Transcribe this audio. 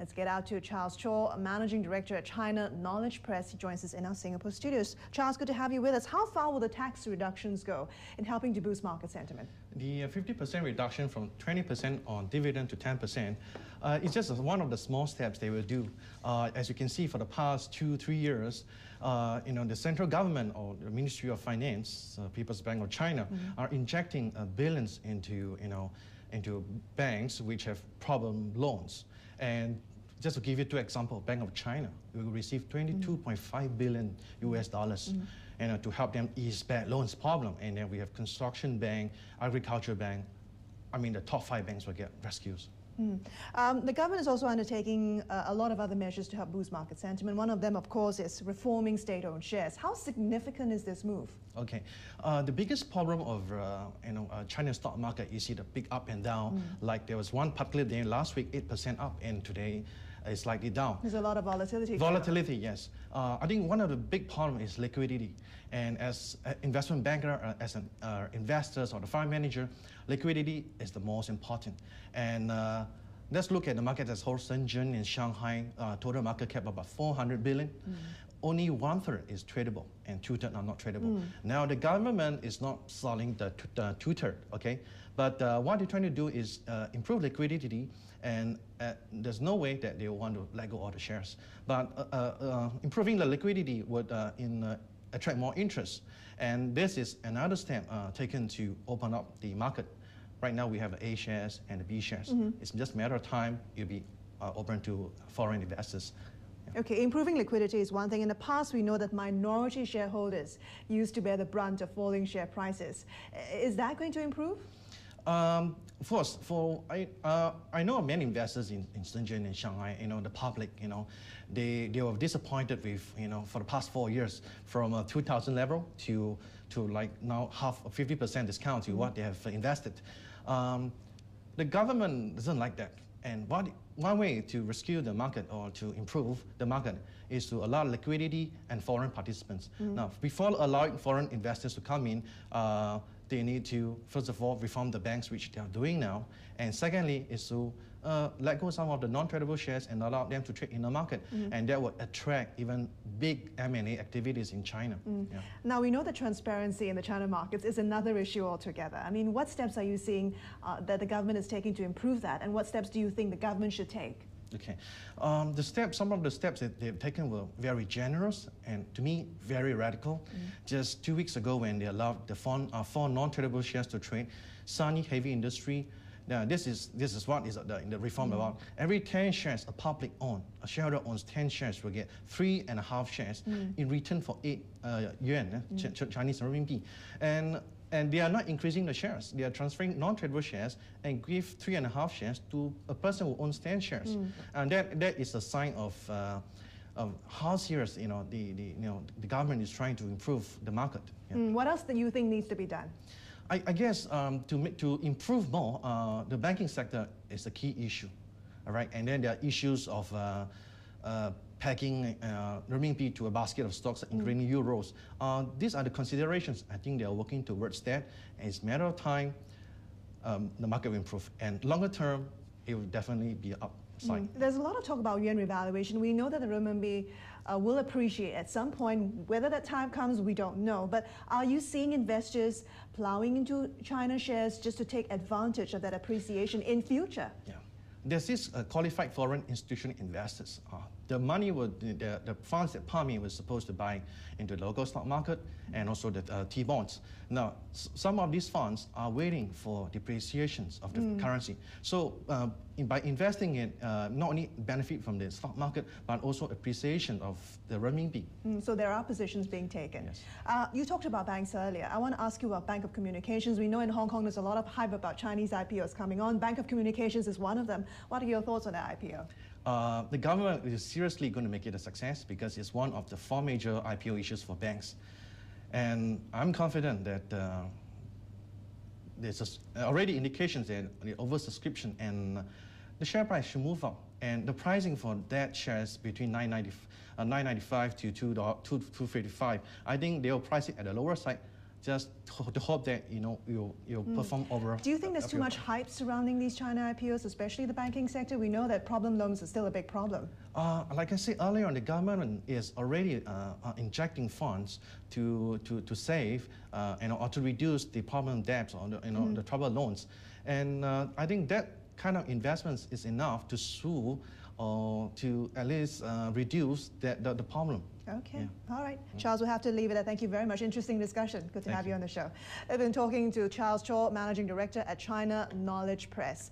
Let's get out to Charles Chaw, Managing Director at China Knowledge Press. He joins us in our Singapore studios. Charles, good to have you with us. How far will the tax reductions go in helping to boost market sentiment? The 50% reduction from 20% on dividend to 10% is just one of the small steps they will do. As you can see, for the past 2-3 years, the central government or the Ministry of Finance, People's Bank of China, are injecting billions into banks which have problem loans. And just to give you 2 examples, Bank of China will receive $22.5 billion US dollars to help them ease bad loans problem. And then we have construction bank, agriculture bank. I mean, the top 5 banks will get rescues. The government is also undertaking a lot of other measures to help boost market sentiment. One of them, of course, is reforming state-owned shares. How significant is this move? Okay, the biggest problem of China's stock market, you see the big up and down. Like there was one particular day last week, 8% up, and today it's slightly down. There's a lot of volatility. Volatility, yes. I think one of the big problems is liquidity. And as an investment banker, as an investors or the fund manager, liquidity is the most important. And let's look at the market as whole. Shenzhen and Shanghai, total market cap about 400 billion. Only 1/3 is tradable, and 2/3 are not tradable. Now the government is not selling the 2/3, okay? But what they're trying to do is improve liquidity, and there's no way that they want to let go all the shares. But improving the liquidity would attract more interest, and this is another step taken to open up the market. Right now we have the A shares and the B shares. It's just a matter of time it'll be open to foreign investors. Okay, improving liquidity is one thing. In the past, we know that minority shareholders used to bear the brunt of falling share prices. Is that going to improve? Of course, I know many investors in Shenzhen and Shanghai, the public, they were disappointed with, for the past 4 years, from a 2,000 level to like now half, 50% discount to what they have invested. The government doesn't like that. And one way to rescue the market or to improve the market is to allow liquidity and foreign participants. Now, before allowing foreign investors to come in, they need to, first of all, reform the banks, which they are doing now. And secondly, is to let go some of the non-tradable shares and allow them to trade in the market. And that would attract even big M&A activities in China. Yeah. Now, we know that transparency in the China markets is another issue altogether. I mean, what steps are you seeing that the government is taking to improve that? And what steps do you think the government should take? Okay, some of the steps that they've taken were very generous and, to me, very radical. Just 2 weeks ago, when they allowed the 4 non-tradable shares to trade, Sunny Heavy Industry. Now, this is what is the reform about. Every 10 shares a public own, a shareholder owns 10 shares, will get 3.5 shares in return for 8 yuan, Chinese renminbi. And they are not increasing the shares. They are transferring non-tradable shares and give 3.5 shares to a person who owns 10 shares. And that is a sign of how serious the government is trying to improve the market. Yeah. What else do you think needs to be done? I guess to improve more, the banking sector is a key issue. All right, and then there are issues of packing renminbi to a basket of stocks, including euros. These are the considerations. I think they are working towards that. And it's a matter of time, the market will improve. And longer term, it will definitely be upside. There's a lot of talk about yuan revaluation. We know that the renminbi will appreciate at some point. Whether that time comes, we don't know. But are you seeing investors plowing into China shares just to take advantage of that appreciation in future? Yeah. There's this qualified foreign institutional investors. The money the funds that pump in was supposed to buy into the local stock market and also the T-bonds. Now, some of these funds are waiting for depreciations of the currency. So by investing in, not only benefit from the stock market, but also appreciation of the renminbi. So there are positions being taken. Yes. You talked about banks earlier. I want to ask you about Bank of Communications. We know in Hong Kong there's a lot of hype about Chinese IPOs coming on. Bank of Communications is one of them. What are your thoughts on that IPO? The government is seriously going to make it a success because it's one of the 4 major IPO issues for banks. And I'm confident that there's already indications that the oversubscription and the share price should move up. And the pricing for that shares between $9.95 to $2.55. I think they'll price it at the lower side just to hope that you'll perform over. Do you think there's too much hype surrounding these China IPOs, especially the banking sector? We know that problem loans are still a big problem. Like I said earlier, the government is already injecting funds to save or to reduce the problem debts or the troubled loans, and I think that kind of investments is enough to soothe or to at least reduce the problem. Okay, yeah. All right. Charles, we'll have to leave it there. Thank you very much. Interesting discussion. Good to have you on the show. I've been talking to Chaw, Managing Director at China Knowledge Press.